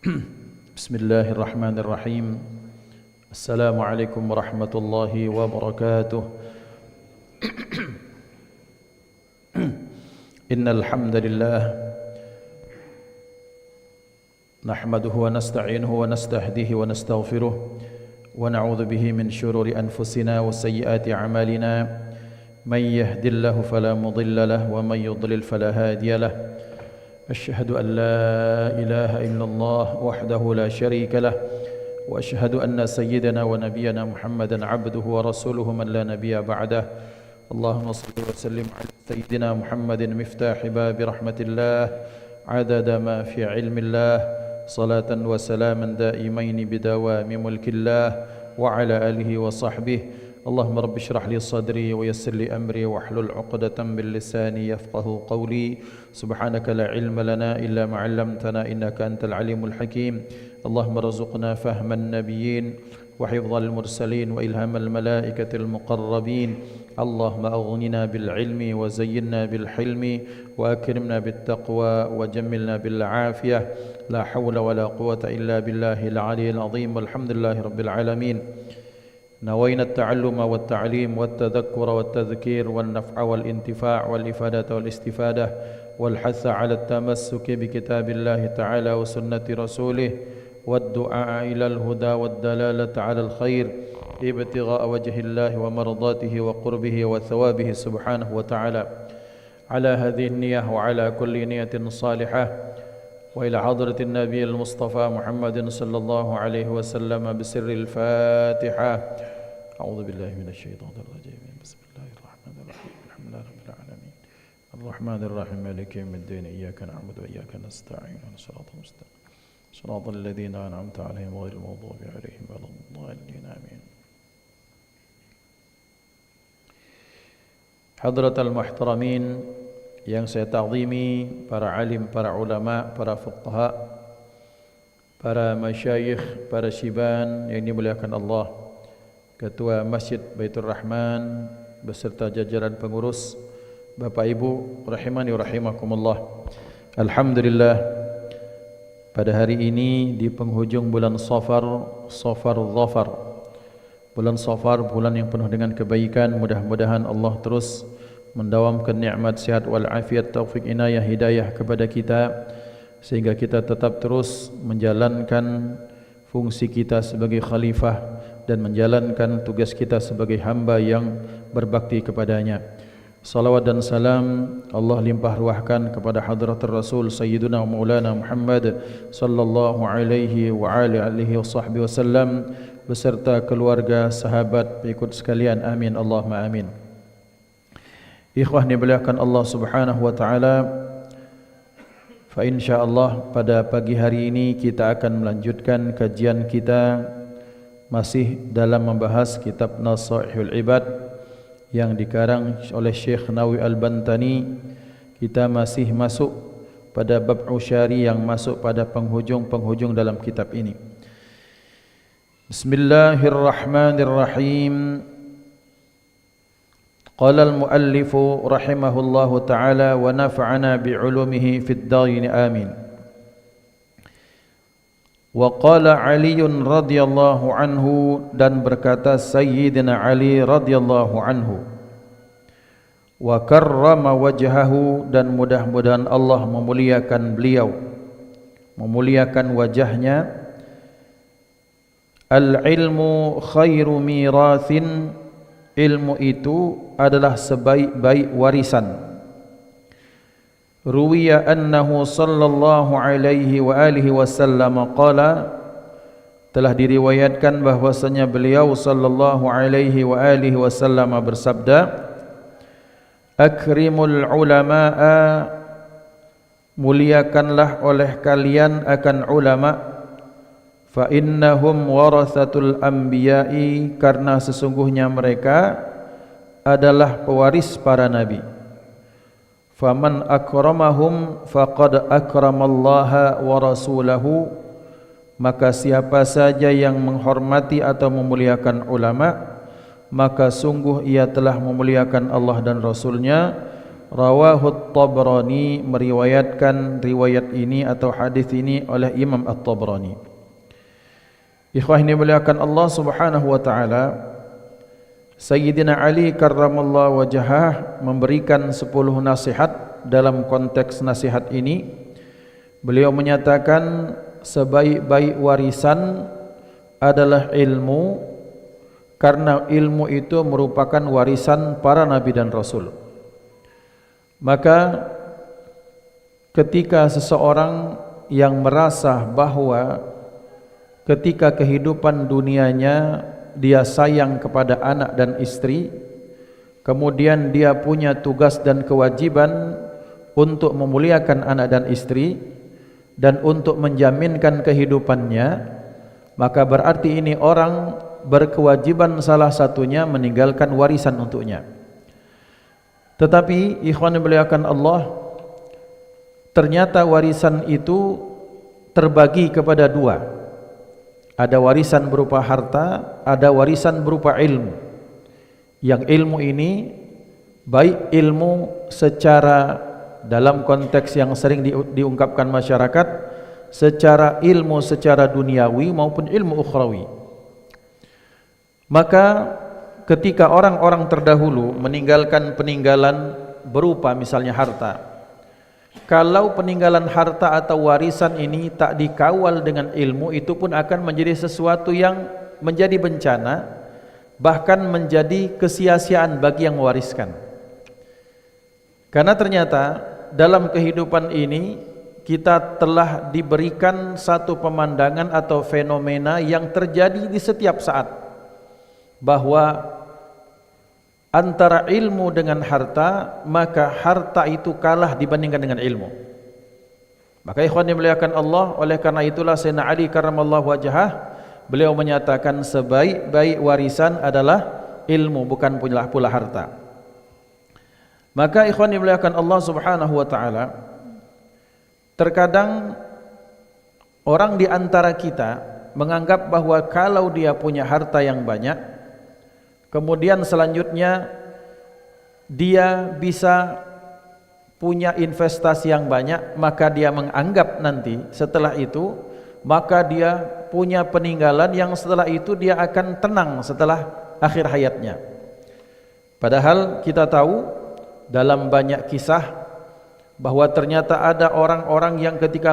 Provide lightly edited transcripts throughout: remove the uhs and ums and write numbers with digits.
Bismillahirrahmanirrahim. Assalamualaikum warahmatullahi wabarakatuh. Innal hamdalillah nahmaduhu wa nasta'inuhu wa nastahdihi wa nastaghfiruh wa na'udzu bihi min shururi anfusina wa sayyiati a'malina. May yahdihillahu fala mudilla lahu wa may yudlil fala hadiya lahu. أشهد أن لا إله إلا الله وحده لا شريك له وأشهد أن سيدنا ونبينا محمدا عبده ورسوله من لا نبي بعده. اللهم صل وسلم على سيدنا محمد مفتاح باب رحمة الله عدد ما في علم الله صلاة وسلاما دائمين بدوام ملك الله وعلى آله وصحبه. اللهم رب اشرح لي صدري ويسر لي أمري واحلل عقدة من لساني يفقه قولي. سبحانك لا علم لنا إلا ما علمتنا إنك أنت العليم الحكيم. اللهم ارزقنا فهم النبيين وحفظ المرسلين وإلهام الملائكة المقربين. اللهم أغننا بالعلم وزينا بالحلم وأكرمنا بالتقوى وجملنا بالعافية. لا حول ولا قوة إلا بالله العلي العظيم. والحمد لله رب العالمين. نوينا التعلم والتعليم والتذكر والتذكير والنفع والانتفاع والإفادة والاستفادة والحث على التمسك بكتاب الله تعالى وسنة رسوله والدعاء إلى الهدى والدلالة على الخير ابتغاء وجه الله ومرضاته وقربه وثوابه سبحانه وتعالى. على هذه النية وعلى كل نية صالحة وإلى حضرة النبي المصطفى محمد صلى الله عليه وسلم بسر الفاتحة. أعوذ بالله من الشيطان الرجيم. بسم الله الرحمن الرحيم. الحمد لله رب العالمين الرحمن الرحيم مالك يوم الدين. إياك نعبد وإياك نستعين صراط المستقيم صراط الذين أنعمت عليهم غير المغضوب عليهم ولا الضالين آمين. Hadratal muhtaramin yang saya ta'zimi, para alim, para ulama, para fuqaha, para masyayikh, para syiban yang dimuliakan Allah, Ketua Masjid Baitur Rahman beserta jajaran pengurus, Bapak Ibu rahimani wa rahimakumullah. Alhamdulillah, pada hari ini di penghujung bulan Safar, bulan Safar, bulan yang penuh dengan kebaikan. Mudah-mudahan Allah terus mendawamkan nikmat sehat wal afiat, taufik, inayah, hidayah kepada kita sehingga kita tetap terus menjalankan fungsi kita sebagai khalifah dan menjalankan tugas kita sebagai hamba yang berbakti kepadanya. Salawat dan salam Allah limpah ruahkan kepada hadratul Rasul Sayyiduna Maulana Muhammad sallallahu alaihi wa alihi wasallam beserta keluarga, sahabat, pengikut sekalian. Amin Allahumma amin. Ikhwah dimuliakan Allah Subhanahu wa taala, fa insyaallah pada pagi hari ini kita akan melanjutkan kajian kita masih dalam membahas kitab Nasaihul Ibad yang dikarang oleh Syekh Nawawi Al-Bantani. Kita masih masuk pada bab usyari yang masuk pada penghujung dalam kitab ini. Bismillahirrahmanirrahim. Qala al-muallif rahimahullahu ta'ala wa nafa'ana bi'ulumihi fid darin amin. Wa qala Ali radhiyallahu anhu, dan berkata Sayyidina Ali radhiyallahu anhu, wa karrama wajhahu, dan mudah-mudahan Allah memuliakan beliau, memuliakan wajahnya. Al-ilmu khairu mirathin, ilmu itu adalah sebaik-baik warisan. Ruwiya annahu sallallahu alaihi wa alihi wasallam qala, telah diriwayatkan bahwasanya beliau sallallahu alaihi wa alihi wasallam bersabda, akrimul ulama'a, muliakanlah oleh kalian akan ulama, fa innahum warathatul anbiya'i, karena sesungguhnya mereka adalah pewaris para nabi. Faman akramahum faqad akramallaha wa rasulahu, maka siapa saja yang menghormati atau memuliakan ulama, maka sungguh ia telah memuliakan Allah dan Rasulnya. Rawahu At-Tabrani, meriwayatkan riwayat ini atau hadis ini oleh Imam At-Tabrani. Ikhwah ini muliakan Allah Subhanahu wa taala, Sayyidina Ali karramallahu wajhah memberikan 10 nasihat. Dalam konteks nasihat ini beliau menyatakan sebaik-baik warisan adalah ilmu, karena ilmu itu merupakan warisan para nabi dan rasul. Maka ketika seseorang yang merasa bahwa ketika kehidupan dunianya dia sayang kepada anak dan istri, kemudian dia punya tugas dan kewajiban untuk memuliakan anak dan istri dan untuk menjaminkan kehidupannya, maka berarti ini orang berkewajiban salah satunya meninggalkan warisan untuknya. Tetapi ikhwan yang dimuliakan Allah, ternyata warisan itu terbagi kepada dua. Ada warisan berupa harta, ada warisan berupa ilmu. Yang ilmu ini baik ilmu secara dalam konteks yang sering diungkapkan masyarakat, secara ilmu secara duniawi maupun ilmu ukhrawi. Maka ketika orang-orang terdahulu meninggalkan peninggalan berupa misalnya harta, kalau peninggalan harta atau warisan ini tak dikawal dengan ilmu, itu pun akan menjadi sesuatu yang menjadi bencana, bahkan menjadi kesia-siaan bagi yang mewariskan. Karena ternyata dalam kehidupan ini kita telah diberikan satu pemandangan atau fenomena yang terjadi di setiap saat, bahwa antara ilmu dengan harta, maka harta itu kalah dibandingkan dengan ilmu. Maka ikhwan dimuliakan Allah, oleh karena itulah Sayyidina Ali karramallahu wajhah beliau menyatakan sebaik-baik warisan adalah ilmu, bukan pula harta. Maka ikhwan dimuliakan Allah Subhanahu wa taala, terkadang orang di antara kita menganggap bahwa kalau dia punya harta yang banyak, kemudian selanjutnya dia bisa punya investasi yang banyak, maka dia menganggap nanti setelah itu, maka dia punya peninggalan yang setelah itu dia akan tenang setelah akhir hayatnya. Padahal kita tahu dalam banyak kisah bahwa ternyata ada orang-orang yang ketika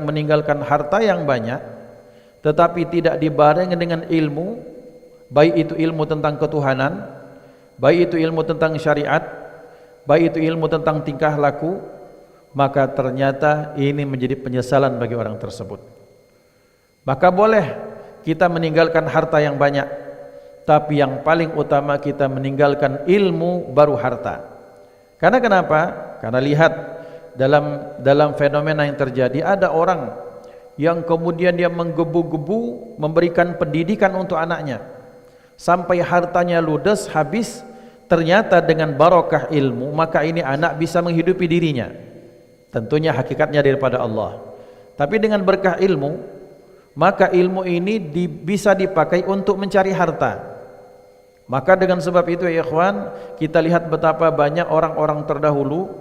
meninggalkan harta yang banyak, tetapi tidak dibarengi dengan ilmu, baik itu ilmu tentang ketuhanan, baik itu ilmu tentang syariat, baik itu ilmu tentang tingkah laku, maka ternyata ini menjadi penyesalan bagi orang tersebut. Maka boleh kita meninggalkan harta yang banyak, tapi yang paling utama kita meninggalkan ilmu baru harta. Karena kenapa? Karena lihat dalam fenomena yang terjadi, ada orang yang kemudian dia menggebu-gebu memberikan pendidikan untuk anaknya, sampai hartanya ludes habis. Ternyata dengan barokah ilmu, maka ini anak bisa menghidupi dirinya. Tentunya hakikatnya daripada Allah. Tapi dengan berkah ilmu, maka ilmu ini bisa dipakai untuk mencari harta. Maka dengan sebab itu ya ikhwan, kita lihat betapa banyak orang-orang terdahulu.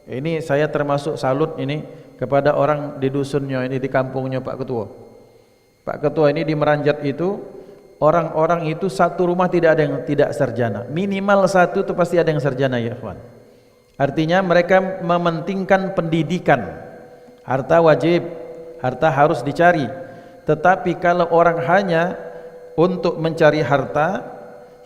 Ini saya termasuk salut ini kepada orang di dusunnya ini, di kampungnya Pak Ketua. Pak Ketua ini di Meranjat itu, orang-orang itu satu rumah tidak ada yang tidak sarjana, minimal satu itu pasti ada yang sarjana ya ikhwan. Artinya mereka mementingkan pendidikan. Harta wajib, harta harus dicari. Tetapi kalau orang hanya untuk mencari harta,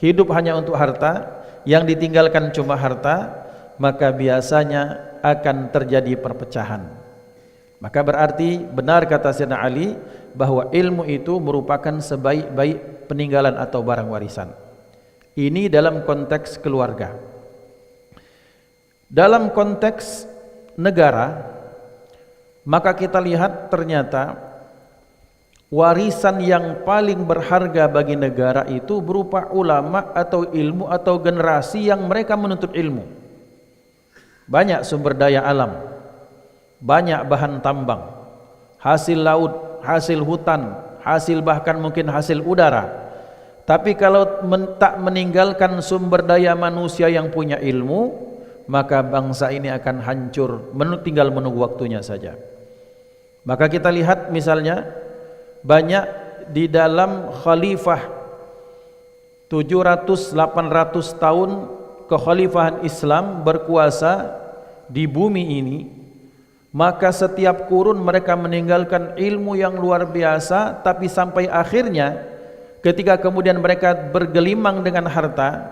hidup hanya untuk harta, yang ditinggalkan cuma harta, maka biasanya akan terjadi perpecahan. Maka berarti benar kata Sayyidina Ali bahwa ilmu itu merupakan sebaik-baik peninggalan atau barang warisan. Ini dalam konteks keluarga. Dalam konteks negara, maka kita lihat ternyata warisan yang paling berharga bagi negara itu berupa ulama atau ilmu atau generasi yang mereka menuntut ilmu. Banyak sumber daya alam, banyak bahan tambang, hasil laut, hasil hutan, hasil bahkan mungkin hasil udara. Tapi kalau tak meninggalkan sumber daya manusia yang punya ilmu, maka bangsa ini akan hancur, tinggal menunggu waktunya saja. Maka kita lihat misalnya banyak di dalam khalifah 700-800 tahun kekhalifahan Islam berkuasa di bumi ini, maka setiap kurun mereka meninggalkan ilmu yang luar biasa, tapi sampai akhirnya ketika kemudian mereka bergelimang dengan harta,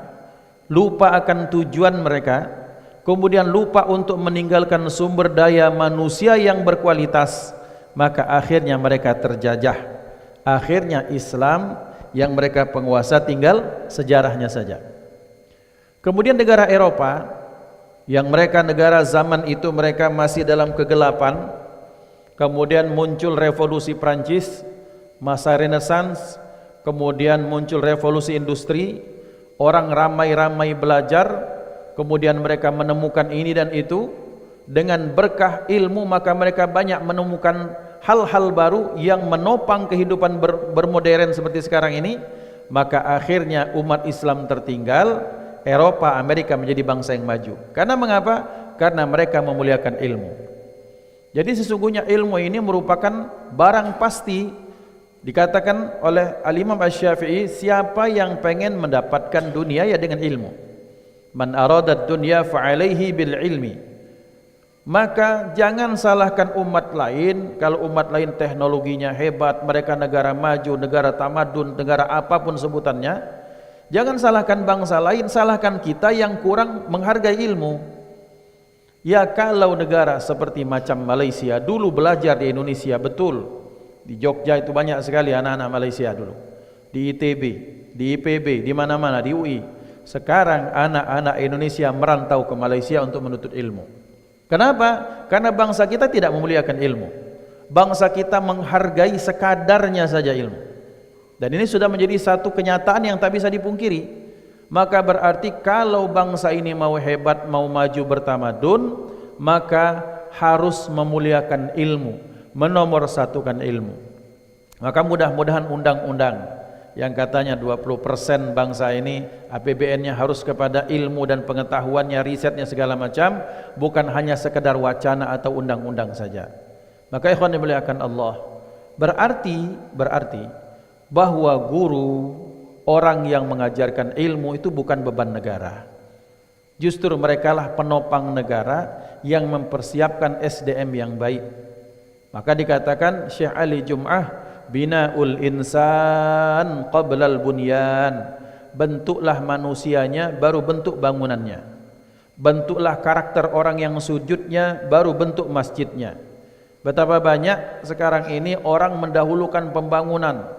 lupa akan tujuan mereka, kemudian lupa untuk meninggalkan sumber daya manusia yang berkualitas, maka akhirnya mereka terjajah. Akhirnya Islam yang mereka penguasa tinggal sejarahnya saja. Kemudian negara Eropa yang mereka negara zaman itu mereka masih dalam kegelapan, kemudian muncul revolusi Prancis, masa Renaissance, kemudian muncul revolusi industri, orang ramai-ramai belajar, kemudian mereka menemukan ini dan itu. Dengan berkah ilmu maka mereka banyak menemukan hal-hal baru yang menopang kehidupan bermodern seperti sekarang ini. Maka akhirnya umat Islam tertinggal, Eropa, Amerika menjadi bangsa yang maju. Karena mengapa? Karena mereka memuliakan ilmu. Jadi sesungguhnya ilmu ini merupakan barang pasti. Dikatakan oleh Al-Imam Asy-Syafi'i, siapa yang pengen mendapatkan dunia ya dengan ilmu. Man aradad dunya fa'alaihi bil ilmi. Maka jangan salahkan umat lain. Kalau umat lain teknologinya hebat, mereka negara maju, negara tamadun, negara apapun sebutannya, jangan salahkan bangsa lain, salahkan kita yang kurang menghargai ilmu. Ya kalau negara seperti macam Malaysia dulu belajar di Indonesia, betul, di Jogja itu banyak sekali anak-anak Malaysia dulu, di ITB, di IPB, di mana-mana, di UI. Sekarang anak-anak Indonesia merantau ke Malaysia untuk menuntut ilmu. Kenapa? Karena bangsa kita tidak memuliakan ilmu. Bangsa kita menghargai sekadarnya saja ilmu. Dan ini sudah menjadi satu kenyataan yang tak bisa dipungkiri. Maka berarti kalau bangsa ini mau hebat, mau maju bertamadun, maka harus memuliakan ilmu, menomorsatukan ilmu. Maka mudah-mudahan undang-undang yang katanya 20% bangsa ini APBN-nya harus kepada ilmu dan pengetahuannya, risetnya segala macam, bukan hanya sekedar wacana atau undang-undang saja. Maka ikhwan dimuliakan Allah, berarti bahwa guru, orang yang mengajarkan ilmu itu bukan beban negara. Justru merekalah penopang negara yang mempersiapkan SDM yang baik. Maka dikatakan Syekh Ali Jum'ah, bina'ul insan qablal bunyan, bentuklah manusianya baru bentuk bangunannya, bentuklah karakter orang yang sujudnya baru bentuk masjidnya. Betapa banyak sekarang ini orang mendahulukan pembangunan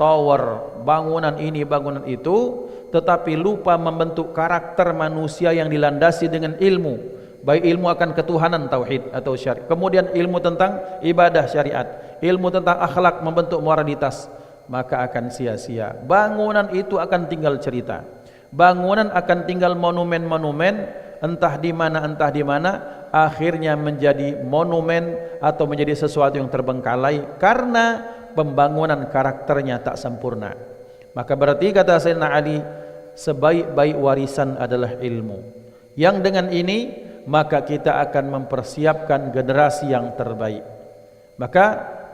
tower, bangunan ini, bangunan itu, tetapi lupa membentuk karakter manusia yang dilandasi dengan ilmu. Baik ilmu akan ketuhanan tauhid atau syariat, kemudian ilmu tentang ibadah syariat, ilmu tentang akhlak, membentuk moralitas, maka akan sia-sia. Bangunan itu akan tinggal cerita, bangunan akan tinggal monumen-monumen, entah di mana, akhirnya menjadi monumen atau menjadi sesuatu yang terbengkalai karena pembangunan karakternya tak sempurna. Maka berarti kata Sayyidina Ali, sebaik-baik warisan adalah ilmu. Yang dengan ini maka kita akan mempersiapkan generasi yang terbaik. Maka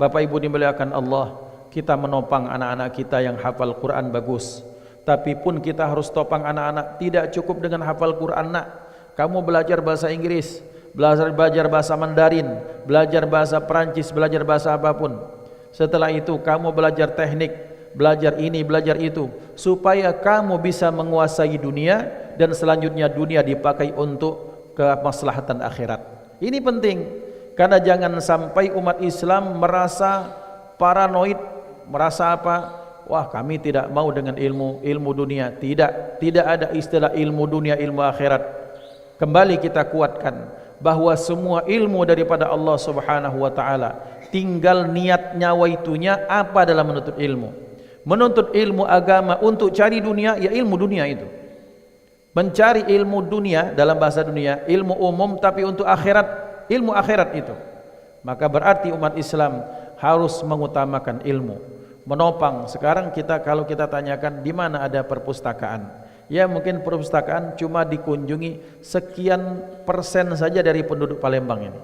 Bapak Ibu dimuliakan Allah, kita menopang anak-anak kita yang hafal Quran bagus. Tapi pun kita harus topang anak-anak, tidak cukup dengan hafal Quran nak. Kamu belajar bahasa Inggris, belajar bahasa Mandarin, belajar bahasa Perancis, belajar bahasa apapun. Setelah itu kamu belajar teknik, belajar ini, belajar itu, supaya kamu bisa menguasai dunia dan selanjutnya dunia dipakai untuk kemaslahatan akhirat. Ini penting, karena jangan sampai umat Islam merasa paranoid, merasa apa? Wah, kami tidak mau dengan ilmu dunia. Tidak ada istilah ilmu dunia, ilmu akhirat. Kembali kita kuatkan bahwa semua ilmu daripada Allah Subhanahu wa taala. Tinggal niat nyawaitunya apa dalam menuntut ilmu. Menuntut ilmu agama untuk cari dunia, ya ilmu dunia itu. Mencari ilmu dunia dalam bahasa dunia, ilmu umum tapi untuk akhirat, ilmu akhirat itu. Maka berarti umat Islam harus mengutamakan ilmu, menopang. Sekarang kita kalau kita tanyakan di mana ada perpustakaan, Ya mungkin perpustakaan cuma dikunjungi sekian persen saja dari penduduk Palembang ini.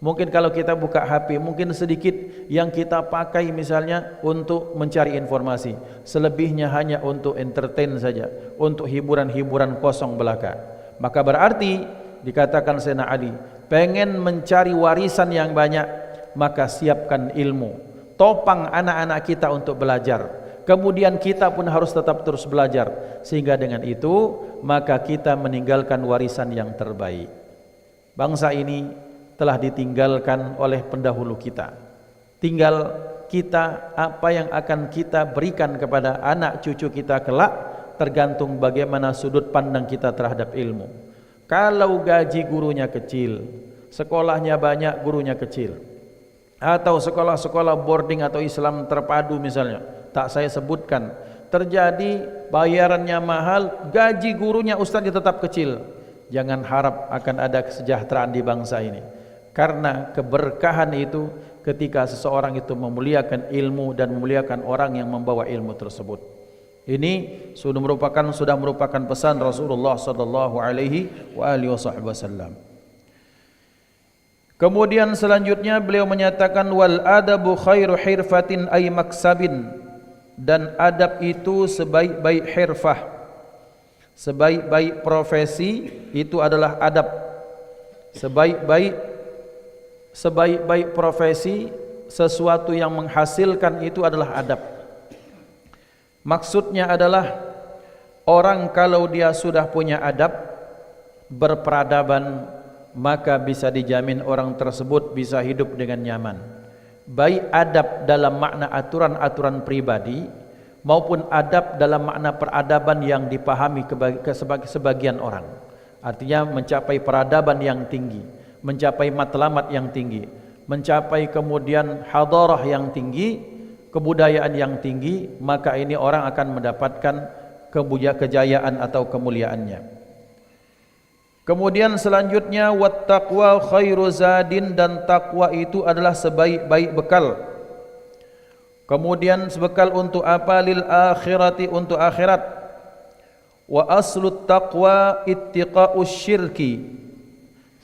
Mungkin kalau kita buka HP, mungkin sedikit yang kita pakai misalnya untuk mencari informasi. Selebihnya hanya untuk entertain saja, untuk hiburan-hiburan kosong belaka. Maka berarti dikatakan Sayyidina Ali, pengen mencari warisan yang banyak, maka siapkan ilmu. Topang anak-anak kita untuk belajar. Kemudian kita pun harus tetap terus belajar, sehingga dengan itu maka kita meninggalkan warisan yang terbaik. Bangsa ini telah ditinggalkan oleh pendahulu kita. Tinggal kita, apa yang akan kita berikan kepada anak cucu kita kelak tergantung bagaimana sudut pandang kita terhadap ilmu. Kalau gaji gurunya kecil, sekolahnya banyak, gurunya kecil, atau sekolah-sekolah boarding atau Islam terpadu misalnya, tak saya sebutkan, terjadi bayarannya mahal, gaji gurunya ustaznya tetap kecil, jangan harap akan ada kesejahteraan di bangsa ini. Karena keberkahan itu ketika seseorang itu memuliakan ilmu dan memuliakan orang yang membawa ilmu tersebut. Ini sudah merupakan pesan Rasulullah sallallahu alaihi wasallam. Kemudian selanjutnya beliau menyatakan wal adabu khairu hirfatin ay maksabin, dan adab itu sebaik-baik hirfah, sebaik-baik profesi itu adalah adab. Sebaik-baik profesi, sesuatu yang menghasilkan itu adalah adab. Maksudnya adalah orang kalau dia sudah punya adab, berperadaban, maka bisa dijamin orang tersebut bisa hidup dengan nyaman. Baik adab dalam makna aturan-aturan pribadi maupun adab dalam makna peradaban yang dipahami sebagian orang. Artinya mencapai peradaban yang tinggi, mencapai matlamat yang tinggi, mencapai kemudian hadarah yang tinggi, kebudayaan yang tinggi, maka ini orang akan mendapatkan kejayaan atau kemuliaannya. Kemudian selanjutnya wattaqwa khairu zadin, dan takwa itu adalah sebaik-baik bekal. Kemudian sebekal untuk apa? Lil akhirati, untuk akhirat. Wa aslut taqwa ittiqa'us syirki,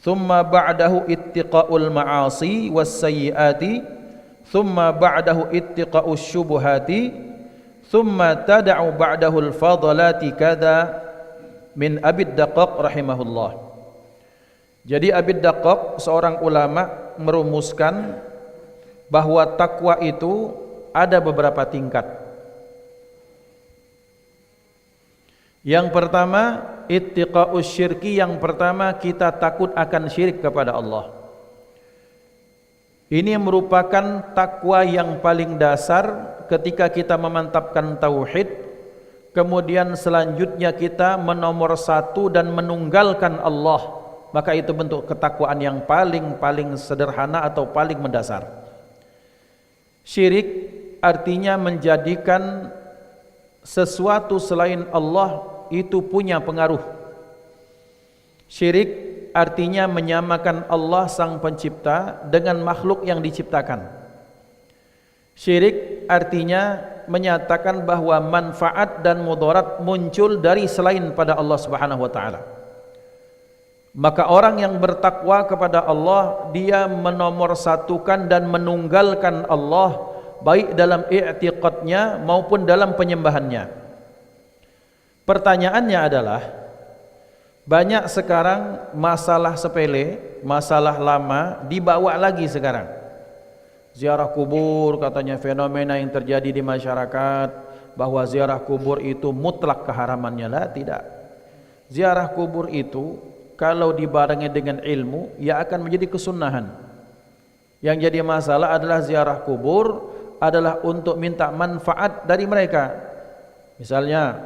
thumma ba'dahu ittiqa'ul ma'asi was sayyiati, thumma ba'dahu ittiqa'us syubuhati, thumma tada'u ba'dahu al-fadalati kada min Abid Daqqaq rahimahullah. Jadi Abid Daqqaq seorang ulama merumuskan bahwa takwa itu ada beberapa tingkat. Yang pertama ittiqa'us syirki, yang pertama kita takut akan syirik kepada Allah. Ini merupakan takwa yang paling dasar ketika kita memantapkan tauhid. Kemudian selanjutnya kita menomorsatu dan menunggalkan Allah, maka itu bentuk ketakwaan yang paling sederhana atau paling mendasar. Syirik artinya menjadikan sesuatu selain Allah itu punya pengaruh. Syirik artinya menyamakan Allah sang pencipta dengan makhluk yang diciptakan. Syirik artinya menyatakan bahwa manfaat dan mudarat muncul dari selain pada Allah Subhanahu wa taala. Maka orang yang bertakwa kepada Allah, dia menomorsatukan dan menunggalkan Allah baik dalam i'tiqadnya maupun dalam penyembahannya. Pertanyaannya adalah, banyak sekarang masalah sepele, masalah lama dibawa lagi sekarang. Ziarah kubur katanya fenomena yang terjadi di masyarakat, bahwa ziarah kubur itu mutlak keharamannya. Lah, tidak. Ziarah kubur itu kalau dibarengi dengan ilmu, ya akan menjadi kesunahan. Yang jadi masalah adalah ziarah kubur adalah untuk minta manfaat dari mereka. Misalnya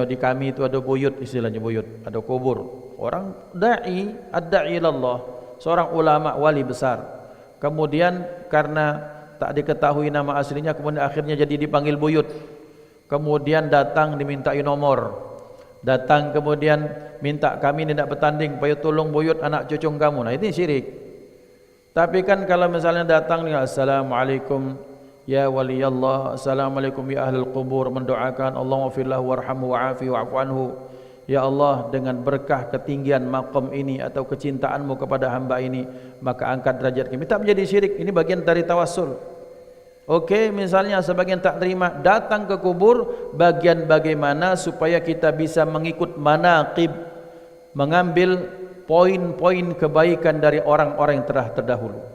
di kami itu ada buyut, istilahnya buyut, ada kubur. Orang da'i, ad-da'i ilallah, seorang ulama wali besar. Kemudian karena tak diketahui nama aslinya, kemudian akhirnya jadi dipanggil buyut. Kemudian datang dimintai nomor, datang kemudian minta kami tidak bertanding, payo tolong buyut anak cucu kamu. Nah ini syirik. Tapi kan kalau misalnya datang nih, assalamualaikum, ya waliyallah, assalamualaikum ya ahlul qubur, mendoakan Allahumma firlahu warhamhu wa'afi wa'fu anhu. Ya Allah, dengan berkah ketinggian maqam ini atau kecintaanmu kepada hamba ini, maka angkat derajat kami. Tak menjadi syirik, ini bagian dari tawassul. Oke, misalnya sebagian tak terima, datang ke kubur, bagian bagaimana supaya kita bisa mengikut manaqib, mengambil poin-poin kebaikan dari orang-orang yang telah terdahulu.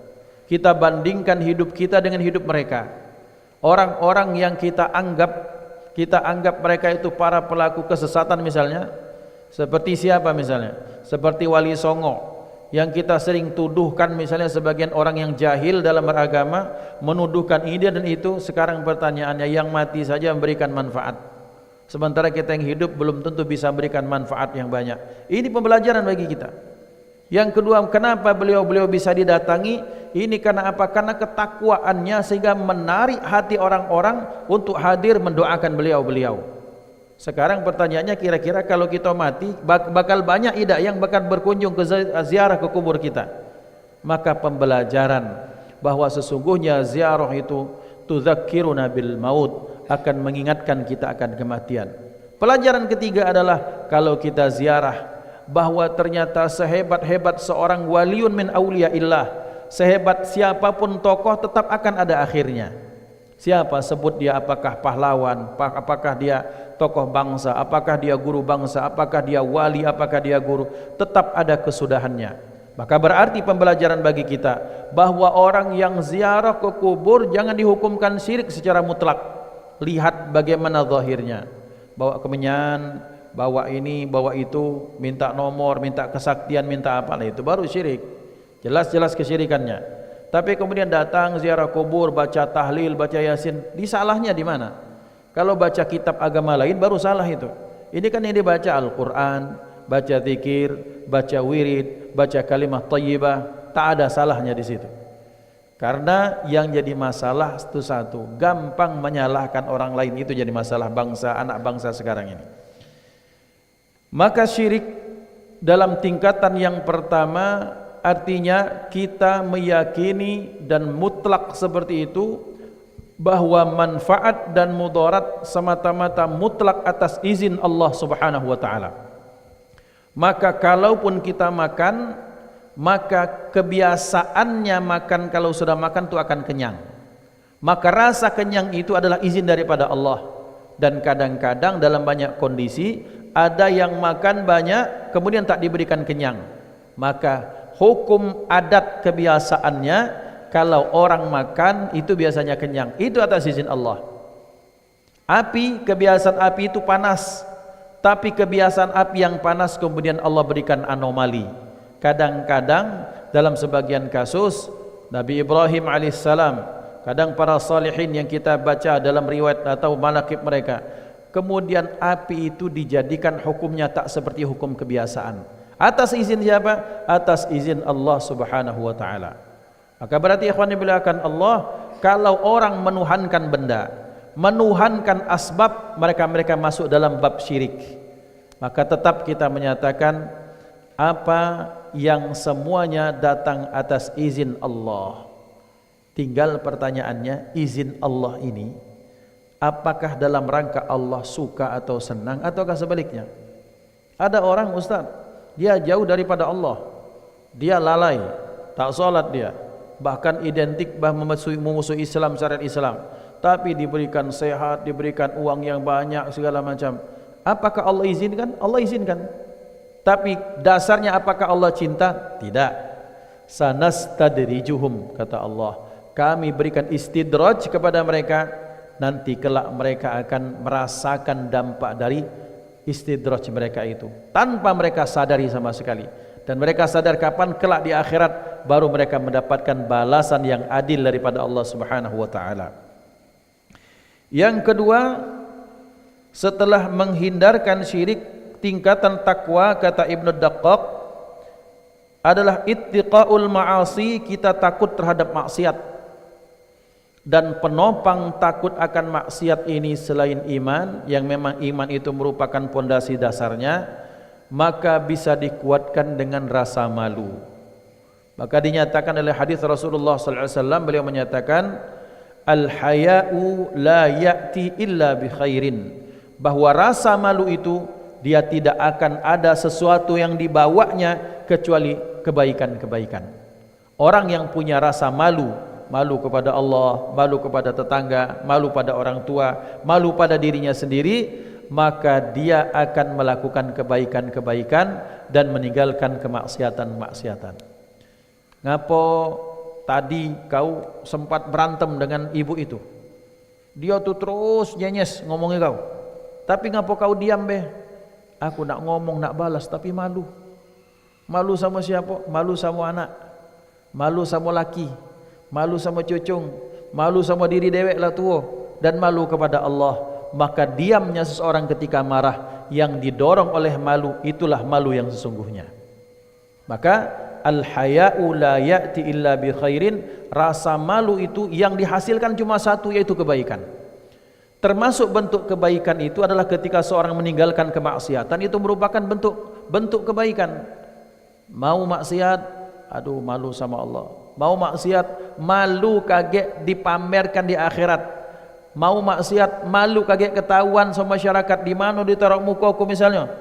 Kita bandingkan hidup kita dengan hidup mereka. Orang-orang yang kita anggap mereka itu para pelaku kesesatan misalnya, seperti siapa misalnya? Seperti Wali Songo yang kita sering tuduhkan, misalnya sebagian orang yang jahil dalam beragama menuduhkan ini dan itu. Sekarang pertanyaannya, yang mati saja memberikan manfaat, sementara kita yang hidup belum tentu bisa memberikan manfaat yang banyak. Ini pembelajaran bagi kita. Yang kedua, kenapa beliau bisa didatangi? Ini karena apa? Karena ketakwaannya sehingga menarik hati orang-orang untuk hadir mendoakan beliau. Sekarang pertanyaannya, kira-kira kalau kita mati bakal banyak tidak yang bakal berkunjung ke ziarah ke kubur kita? Maka pembelajaran bahwa sesungguhnya ziarah itu tudzakkiruna bil maut, akan mengingatkan kita akan kematian. Pelajaran ketiga adalah kalau kita ziarah, bahwa ternyata sehebat-hebat seorang waliun min auliyaillah, sehebat siapapun tokoh tetap akan ada akhirnya. Siapa sebut dia, apakah pahlawan, apakah dia tokoh bangsa, apakah dia guru bangsa, apakah dia wali, apakah dia guru, tetap ada kesudahannya. Maka berarti pembelajaran bagi kita bahwa orang yang ziarah ke kubur jangan dihukumkan syirik secara mutlak. Lihat bagaimana zahirnya, bawa kemenyan, bawa ini, bawa itu, minta nomor, minta kesaktian, minta apa, itu baru syirik. Jelas-jelas kesyirikannya. Tapi kemudian datang ziarah kubur, baca tahlil, baca yasin, disalahnya di mana? Kalau baca kitab agama lain baru salah itu. Ini kan yang dibaca Al-Quran, baca zikir, baca wirid, baca kalimat thayyibah, tak ada salahnya di situ. Karena yang jadi masalah itu satu, gampang menyalahkan orang lain, itu jadi masalah bangsa, anak bangsa sekarang ini. Maka syirik dalam tingkatan yang pertama artinya kita meyakini dan mutlak seperti itu, bahwa manfaat dan mudarat semata-mata mutlak atas izin Allah Subhanahu wa taala. Maka kalaupun kita makan, maka kebiasaannya makan, kalau sudah makan itu akan kenyang. Maka rasa kenyang itu adalah izin daripada Allah. Dan kadang-kadang dalam banyak kondisi ada yang makan banyak kemudian tak diberikan kenyang. Maka hukum adat kebiasaannya, kalau orang makan itu biasanya kenyang, itu atas izin Allah. Api, kebiasaan api itu panas, tapi kebiasaan api yang panas kemudian Allah berikan anomali. Kadang-kadang dalam sebagian kasus Nabi Ibrahim alaihissalam, kadang para salihin yang kita baca dalam riwayat atau manaqib mereka, kemudian api itu dijadikan hukumnya tak seperti hukum kebiasaan. Atas izin siapa? Atas izin Allah Subhanahu wa taala. Maka berarti ikhwan dimuliakan Allah, kalau orang menuhankan benda, menuhankan asbab, mereka masuk dalam bab syirik. Maka tetap kita menyatakan apa yang semuanya datang atas izin Allah. Tinggal pertanyaannya, izin Allah ini apakah dalam rangka Allah suka atau senang, ataukah sebaliknya? Ada orang, Ustaz, dia jauh daripada Allah, dia lalai, tak sholat dia, bahkan identik memusuhi Islam, syariat Islam, tapi diberikan sehat, diberikan uang yang banyak, segala macam. Apakah Allah izinkan? Allah izinkan. Tapi dasarnya apakah Allah cinta? Tidak. Sanastadrijuhum, kata Allah, kami berikan istidraj kepada mereka, nanti kelak mereka akan merasakan dampak dari istidraj mereka itu tanpa mereka sadari sama sekali. Dan mereka sadar kapan? Kelak di akhirat baru mereka mendapatkan balasan yang adil daripada Allah Subhanahu wa taala. Yang kedua, setelah menghindarkan syirik, tingkatan takwa kata Ibnu Daqqaq adalah ittiqaul ma'asi, kita takut terhadap maksiat. Dan penopang takut akan maksiat ini selain iman, yang memang iman itu merupakan pondasi dasarnya, maka bisa dikuatkan dengan rasa malu. Maka dinyatakan oleh hadis Rasulullah sallallahu alaihi wasallam, beliau menyatakan, al-haya'u la ya'ti illa bi khairin, bahwa rasa malu itu dia tidak akan ada sesuatu yang dibawanya kecuali kebaikan-kebaikan. Orang yang punya rasa malu, malu kepada Allah, malu kepada tetangga, malu pada orang tua, malu pada dirinya sendiri, maka dia akan melakukan kebaikan-kebaikan dan meninggalkan kemaksiatan-kemaksiatan. Ngapo tadi kau sempat berantem dengan ibu itu? Dia tuh terus nyenyes ngomongnya kau. Tapi ngapo kau diam be? Aku nak ngomong, nak balas tapi malu. Malu sama siapa? Malu sama anak, malu sama laki, malu sama cucung, malu sama diri dewek lah tua, dan malu kepada Allah. Maka diamnya seseorang ketika marah yang didorong oleh malu, itulah malu yang sesungguhnya. Maka al-haya'u la ya'ti illa bi khairin, rasa malu itu yang dihasilkan cuma satu, yaitu kebaikan. Termasuk bentuk kebaikan itu adalah ketika seorang meninggalkan kemaksiatan, itu merupakan bentuk kebaikan. Mau maksiat, aduh malu sama Allah. Mau maksiat, malu kaget dipamerkan di akhirat. Mau maksiat, malu kaget ketahuan sama masyarakat, di mana ditaruh mukaku misalnya.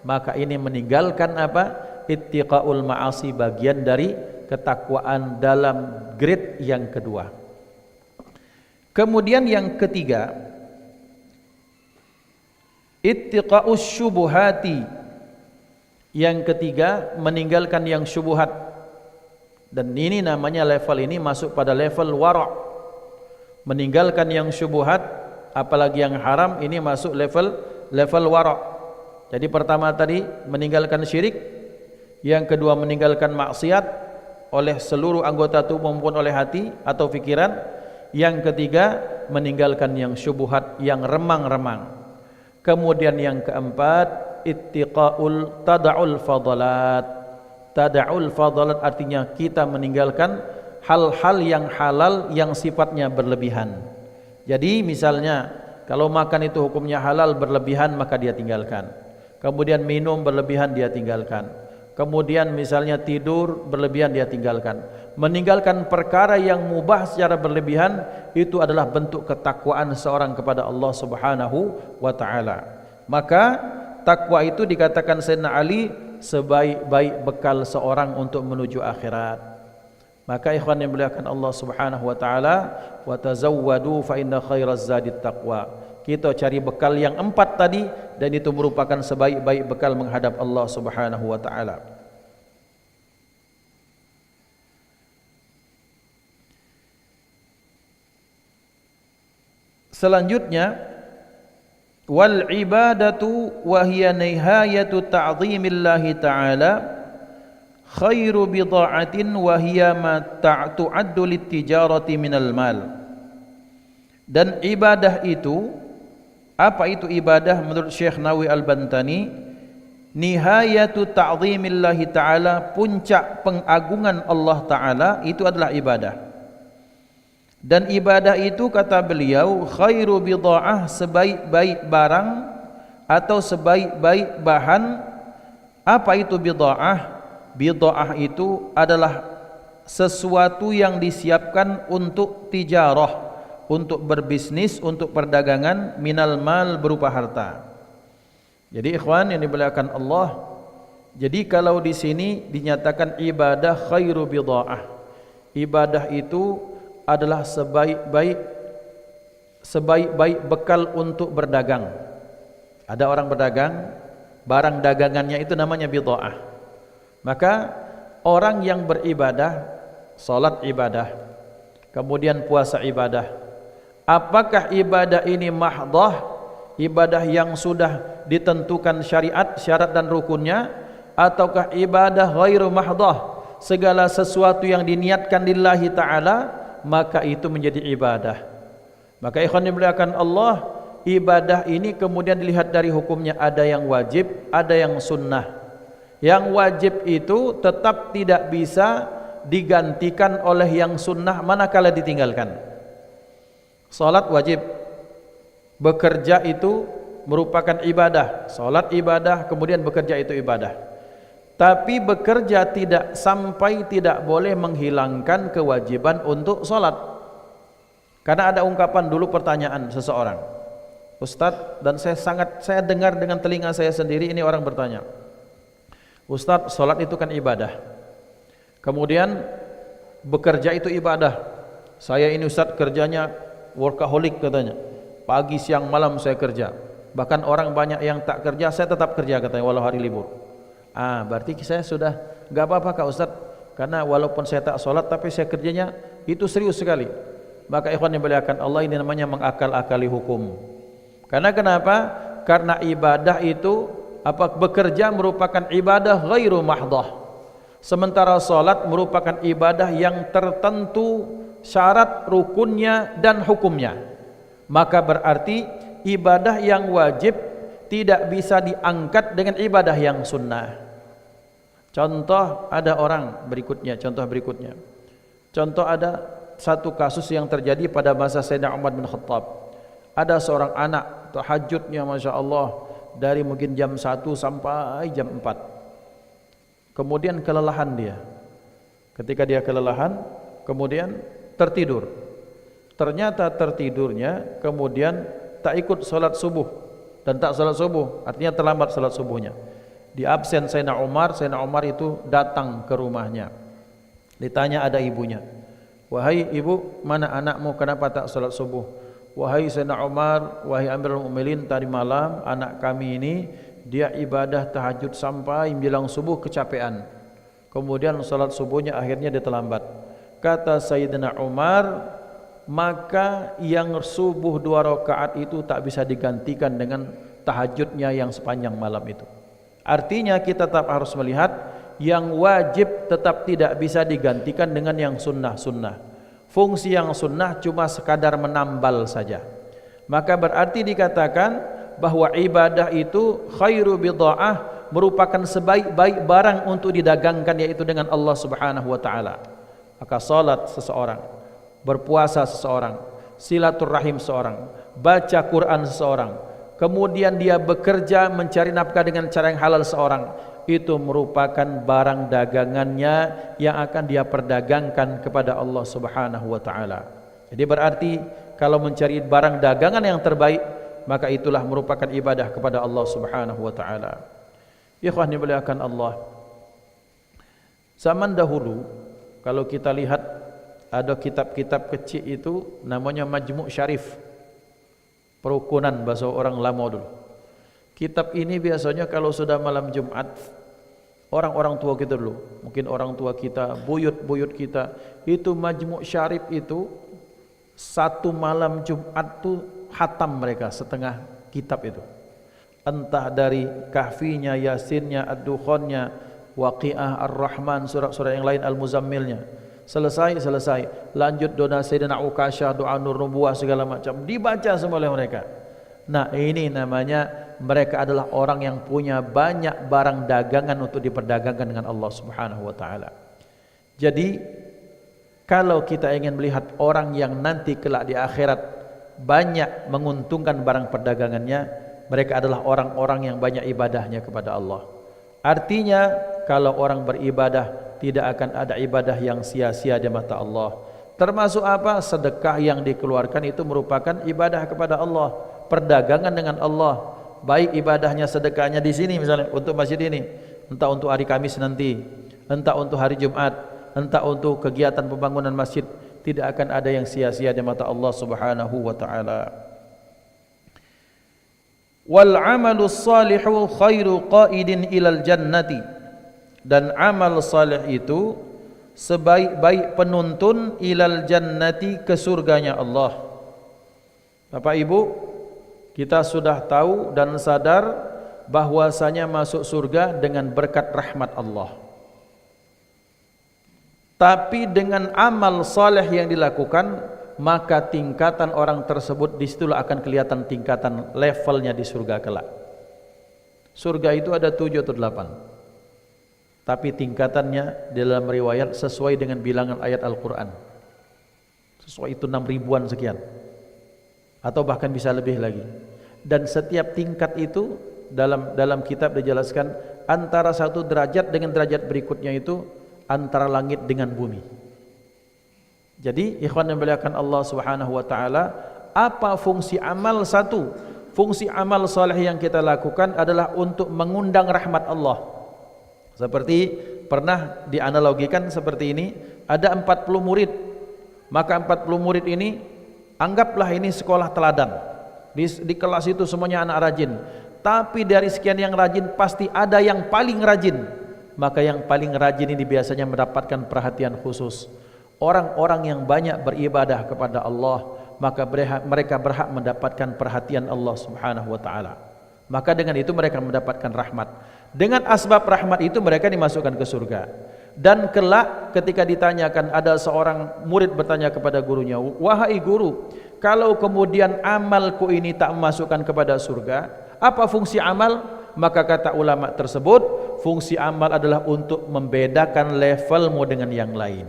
Maka ini meninggalkan apa? Ittiqaul ma'asi, bagian dari ketakwaan dalam grade yang kedua. Kemudian yang ketiga, ittiqaus syubuhati. Yang ketiga, meninggalkan yang syubuhat. Dan ini namanya, level ini masuk pada level wara'. Meninggalkan yang syubuhat, apalagi yang haram, ini masuk level wara'. Jadi pertama tadi meninggalkan syirik, yang kedua meninggalkan maksiat oleh seluruh anggota tubuh maupun oleh hati atau pikiran, yang ketiga meninggalkan yang syubuhat, yang remang-remang. Kemudian yang keempat, ittiqaul tada'ul fadalat. Tada'ul fadalat artinya kita meninggalkan hal-hal yang halal yang sifatnya berlebihan. Jadi misalnya kalau makan itu hukumnya halal berlebihan, maka dia tinggalkan. Kemudian minum berlebihan, dia tinggalkan. Kemudian misalnya tidur berlebihan, dia tinggalkan. Meninggalkan perkara yang mubah secara berlebihan, itu adalah bentuk ketakwaan seorang kepada Allah Subhanahu wa ta'ala. Maka takwa itu dikatakan Sayyidina Ali sebaik-baik bekal seorang untuk menuju akhirat. Maka ikhwan yang dimuliakan Allah Subhanahu wa ta'ala, wa tazawwadu fa inna khairaz zadit taqwa. Kita cari bekal yang 4 tadi, dan itu merupakan sebaik-baik bekal menghadap Allah Subhanahu wa ta'ala. Selanjutnya, wal ibadatu wa hiya nihayatu ta'zimillahi ta'ala khairu bida'atin wa hiya ma ta'tu'addu lit-tijarati minal mal. Dan ibadah itu, apa itu ibadah menurut Syekh Nawawi Al-Bantani? Nihayatu ta'zimillahi ta'ala, puncak pengagungan Allah ta'ala, itu adalah ibadah. Dan ibadah itu kata beliau khairu bida'ah, sebaik-baik barang atau sebaik-baik bahan. Apa itu bida'ah? Bida'ah itu adalah sesuatu yang disiapkan untuk tijarah, untuk berbisnis, untuk perdagangan, minal mal, berupa harta. Jadi ikhwan yang dimuliakan Allah, jadi kalau di sini dinyatakan ibadah khairu bida'ah, ibadah itu adalah sebaik-baik bekal untuk berdagang. Ada orang berdagang, barang dagangannya itu namanya bida'ah. Maka orang yang beribadah, salat ibadah, kemudian puasa ibadah, apakah ibadah ini mahdhah, ibadah yang sudah ditentukan syariat, syarat dan rukunnya, ataukah ibadah ghairu mahdhah, segala sesuatu yang diniatkan lillahi ta'ala, maka itu menjadi ibadah. Maka ikhwan dimuliakan Allah, ibadah ini kemudian dilihat dari hukumnya, ada yang wajib, ada yang sunnah. Yang wajib itu tetap tidak bisa digantikan oleh yang sunnah manakala ditinggalkan. Salat wajib, bekerja itu merupakan ibadah. Salat ibadah, kemudian bekerja itu ibadah. Tapi bekerja tidak boleh menghilangkan kewajiban untuk salat. Karena ada ungkapan dulu pertanyaan seseorang, Ustadz, dan saya dengar dengan telinga saya sendiri, ini orang bertanya, Ustadz, sholat itu kan ibadah, kemudian bekerja itu ibadah. Saya ini Ustadz kerjanya workaholic katanya, pagi siang malam saya kerja, bahkan orang banyak yang tak kerja, saya tetap kerja katanya walau hari libur. Berarti saya sudah gak apa-apa Kak Ustadz, karena walaupun saya tak sholat tapi saya kerjanya itu serius sekali. Maka ikhwan yang dimuliakan Allah, ini namanya mengakal-akali hukum. Karena kenapa? Karena ibadah itu bekerja merupakan ibadah ghairu mahdah, sementara sholat merupakan ibadah yang tertentu syarat rukunnya dan hukumnya. Maka berarti ibadah yang wajib tidak bisa diangkat dengan ibadah yang sunnah. Contoh ada orang berikutnya, contoh ada satu kasus yang terjadi pada masa Sayyidina Umar bin Khattab. Ada seorang anak tahajudnya Masya Allah dari mungkin jam 1 sampai jam 4. Kemudian kelelahan dia. Ketika dia kelelahan, kemudian tertidur. Ternyata tertidurnya kemudian tak ikut sholat subuh. Dan tak sholat subuh, artinya terlambat sholat subuhnya. Di absen Sayyidina Umar itu datang ke rumahnya. Ditanya ada ibunya, wahai ibu, mana anakmu, kenapa tak sholat subuh? Wahai Sayyidina Umar, wahai Amirul Mukminin, tadi malam anak kami ini dia ibadah tahajud sampai menjelang subuh kecapean, kemudian sholat subuhnya akhirnya dia terlambat. Kata Sayyidina Umar, maka yang subuh 2 rakaat itu tak bisa digantikan dengan tahajudnya yang sepanjang malam itu. Artinya kita tetap harus melihat yang wajib tetap tidak bisa digantikan dengan yang sunnah-sunnah. Fungsi yang sunnah cuma sekadar menambal saja. Maka berarti dikatakan bahwa ibadah itu khairu bid'ah, merupakan sebaik-baik barang untuk didagangkan, yaitu dengan Allah Subhanahu wa taala. Maka salat seseorang, berpuasa seseorang, silaturahim seseorang, baca Quran seseorang, kemudian dia bekerja mencari nafkah dengan cara yang halal seseorang, itu merupakan barang dagangannya yang akan dia perdagangkan kepada Allah Subhanahu wa taala. Jadi berarti kalau mencari barang dagangan yang terbaik, maka itulah merupakan ibadah kepada Allah Subhanahu wa taala. Ikhwan dimuliakan Allah, zaman dahulu kalau kita lihat ada kitab-kitab kecil itu namanya Majmu' Syarif, perukunan bahasa orang lama dulu. Kitab ini biasanya kalau sudah malam Jumat, orang-orang tua kita dulu, mungkin orang tua kita, buyut-buyut kita, itu Majmu' Syarif itu satu malam Jumat tuh hatam mereka setengah kitab itu. Entah dari Kahfinya, Yasinnya, Ad-Dukhannya, Waqiah, Ar-Rahman, surat-surat yang lain, Al-Muzammilnya. Selesai, lanjut doa Sayyidina Ukasyah, doa Nur Nubuwah segala macam, dibaca semua oleh mereka. Nah, ini namanya mereka adalah orang yang punya banyak barang dagangan untuk diperdagangkan dengan Allah Subhanahu wa taala. Jadi kalau kita ingin melihat orang yang nanti kelak di akhirat banyak menguntungkan barang perdagangannya, mereka adalah orang-orang yang banyak ibadahnya kepada Allah. Artinya kalau orang beribadah tidak akan ada ibadah yang sia-sia di mata Allah. Termasuk apa? Sedekah yang dikeluarkan itu merupakan ibadah kepada Allah, perdagangan dengan Allah. Baik ibadahnya, sedekahnya di sini misalnya untuk masjid ini, entah untuk hari Kamis nanti, entah untuk hari Jumat, entah untuk kegiatan pembangunan masjid, tidak akan ada yang sia-sia di mata Allah Subhanahu wa taala. Wal amalus salihu khairu qaidin ilal jannati, dan amal salih itu sebaik-baik penuntun ilal jannati, ke surganya Allah. Bapak Ibu, kita sudah tahu dan sadar bahwasanya masuk surga dengan berkat rahmat Allah. Tapi dengan amal saleh yang dilakukan, maka tingkatan orang tersebut disitulah akan kelihatan tingkatan levelnya di surga kelak. Surga itu ada 7 atau 8, tapi tingkatannya dalam riwayat sesuai dengan bilangan ayat Al-Quran. Sesuai itu 6 ribuan sekian, atau bahkan bisa lebih lagi. Dan setiap tingkat itu dalam kitab dijelaskan antara satu derajat dengan derajat berikutnya itu antara langit dengan bumi. Jadi ikhwan yang dimuliakan Allah Subhanahu wa taala, apa fungsi amal? Satu, fungsi amal saleh yang kita lakukan adalah untuk mengundang rahmat Allah. Seperti pernah dianalogikan seperti ini, ada 40 murid. Maka 40 murid ini anggaplah ini sekolah teladan. Di kelas itu semuanya anak rajin. Tapi dari sekian yang rajin pasti ada yang paling rajin. Maka yang paling rajin ini biasanya mendapatkan perhatian khusus. Orang-orang yang banyak beribadah kepada Allah, maka mereka berhak mendapatkan perhatian Allah Subhanahu wa taala. Maka dengan itu mereka mendapatkan rahmat. Dengan asbab rahmat itu mereka dimasukkan ke surga. Dan kelak ketika ditanyakan, ada seorang murid bertanya kepada gurunya, "Wahai guru, kalau kemudian amalku ini tak memasukkan kepada surga, apa fungsi amal?" Maka kata ulama tersebut, fungsi amal adalah untuk membedakan levelmu dengan yang lain.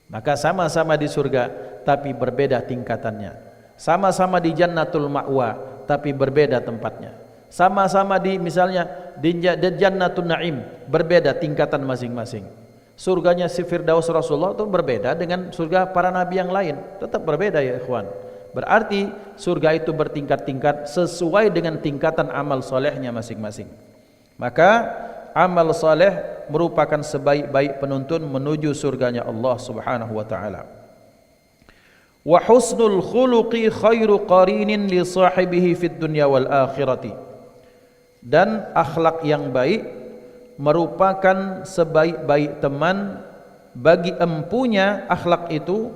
Maka sama-sama di surga tapi berbeda tingkatannya. Sama-sama di jannatul ma'wa tapi berbeda tempatnya. Sama-sama di misalnya di Jannatul Naim, berbeda tingkatan masing-masing. Surganya si Firdaus Rasulullah itu berbeda dengan surga para nabi yang lain, tetap berbeda ya ikhwan. Berarti surga itu bertingkat-tingkat sesuai dengan tingkatan amal solehnya masing-masing. Maka amal soleh merupakan sebaik-baik penuntun menuju surganya Allah Subhanahu wa taala. Wa husnul khuluqi khairu qarinin li sahibihi fid dunya wal akhirati. Dan akhlak yang baik merupakan sebaik-baik teman bagi empunya akhlak itu,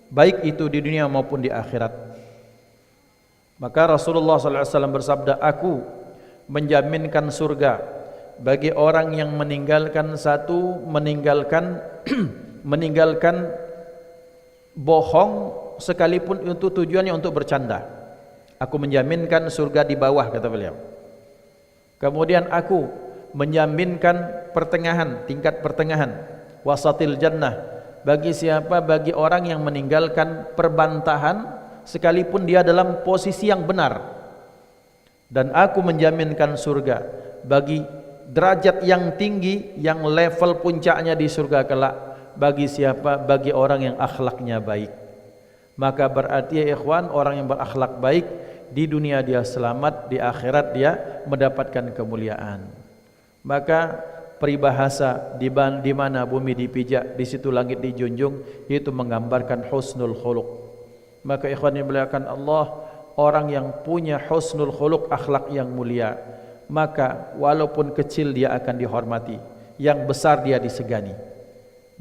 baik itu di dunia maupun di akhirat. Maka Rasulullah SAW bersabda, "Aku menjaminkan surga bagi orang yang meninggalkan meninggalkan bohong sekalipun itu tujuannya untuk bercanda. Aku menjaminkan surga di bawah," kata beliau. Kemudian aku menjaminkan tingkat pertengahan, wasatil jannah, bagi siapa? Bagi orang yang meninggalkan perbantahan sekalipun dia dalam posisi yang benar. Dan aku menjaminkan surga bagi derajat yang tinggi, yang level puncaknya di surga kelak, bagi siapa? Bagi orang yang akhlaknya baik. Maka berarti ya ikhwan, orang yang berakhlak baik di dunia dia selamat, di akhirat dia mendapatkan kemuliaan. Maka peribahasa di mana bumi dipijak, di situ langit dijunjung, itu menggambarkan husnul khuluq. Maka ikhwan yang dimuliakan Allah, orang yang punya husnul khuluq, akhlak yang mulia, maka walaupun kecil dia akan dihormati, yang besar dia disegani.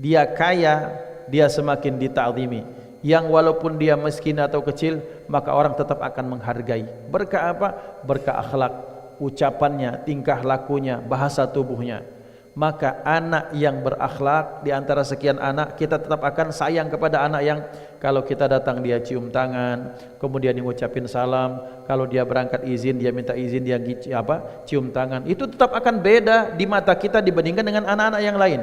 Dia kaya, dia semakin dita'zimi. Yang walaupun dia miskin atau kecil, maka orang tetap akan menghargai. Berkah apa? Berkah akhlak, ucapannya, tingkah lakunya, bahasa tubuhnya. Maka anak yang berakhlak, di antara sekian anak, kita tetap akan sayang kepada anak yang kalau kita datang dia cium tangan, kemudian dia ngucapin salam, kalau dia berangkat izin dia minta izin, dia cium tangan. Itu tetap akan beda di mata kita dibandingkan dengan anak-anak yang lain.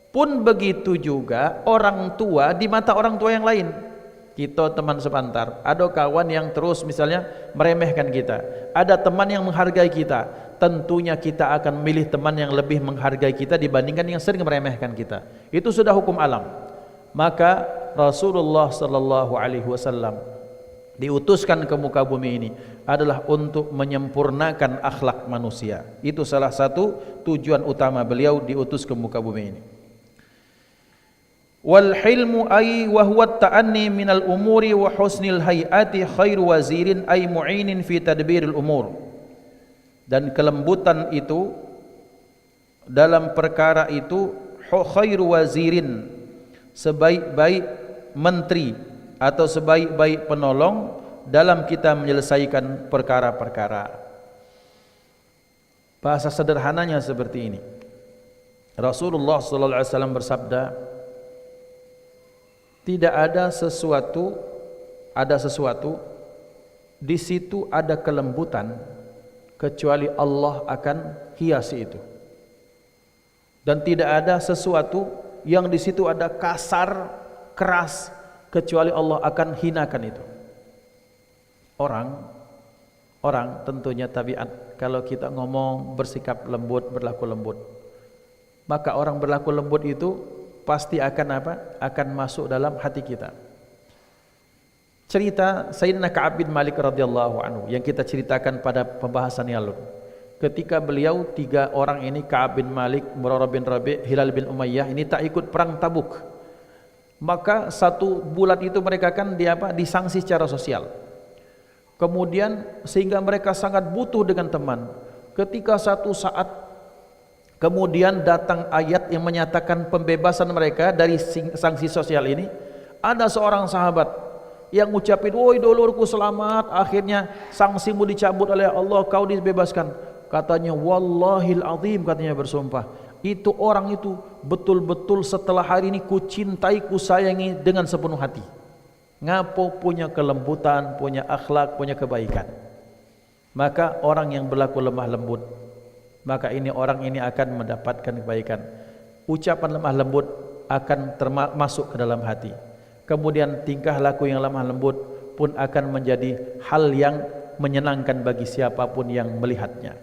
Pun begitu juga orang tua di mata orang tua yang lain. Kita teman sepantar, ada kawan yang terus misalnya meremehkan kita, ada teman yang menghargai kita, tentunya kita akan memilih teman yang lebih menghargai kita dibandingkan yang sering meremehkan kita. Itu sudah hukum alam. Maka Rasulullah sallallahu alaihi wasallam diutuskan ke muka bumi ini adalah untuk menyempurnakan akhlak manusia. Itu salah satu tujuan utama beliau diutus ke muka bumi ini. Wal hilmu ay wa huwa at-ta'anni minal umuri wa husnil hayati khairu wazirin ay mu'inin fi tadbiril umur. Dan kelembutan itu dalam perkara itu khairu wazirin, sebaik-baik menteri atau sebaik-baik penolong dalam kita menyelesaikan perkara-perkara. Bahasa sederhananya seperti ini. Rasulullah sallallahu alaihi wasallam bersabda, tidak ada sesuatu di situ ada kelembutan kecuali Allah akan hiasi itu. Dan tidak ada sesuatu yang di situ ada kasar, keras kecuali Allah akan hinakan itu. Orang tentunya tabiat, kalau kita ngomong bersikap lembut, berlaku lembut, maka orang berlaku lembut itu pasti akan apa? Akan masuk dalam hati kita. Cerita Sayyidina Ka'ab bin Malik radhiyallahu anhu yang kita ceritakan pada pembahasan yang lalu. Ketika beliau 3 orang ini, Ka'ab bin Malik, Murarah bin Rabi', Hilal bin Umayyah, ini tak ikut perang Tabuk. Maka 1 bulan itu mereka kan disanksi secara sosial. Kemudian sehingga mereka sangat butuh dengan teman. Ketika satu saat kemudian datang ayat yang menyatakan pembebasan mereka dari sanksi sosial ini, ada seorang sahabat yang ngucapin, "Woi dulurku selamat, akhirnya sanksimu dicabut oleh Allah, kau dibebaskan." Katanya, "Wallahil azim," katanya bersumpah, itu orang itu betul-betul setelah hari ini ku cintai, ku sayangi dengan sepenuh hati. Ngapo punya kelembutan, punya akhlak, punya kebaikan. Maka orang yang berlaku lemah lembut, maka orang ini akan mendapatkan kebaikan. Ucapan lemah lembut akan masuk ke dalam hati. Kemudian tingkah laku yang lemah lembut pun akan menjadi hal yang menyenangkan bagi siapapun yang melihatnya.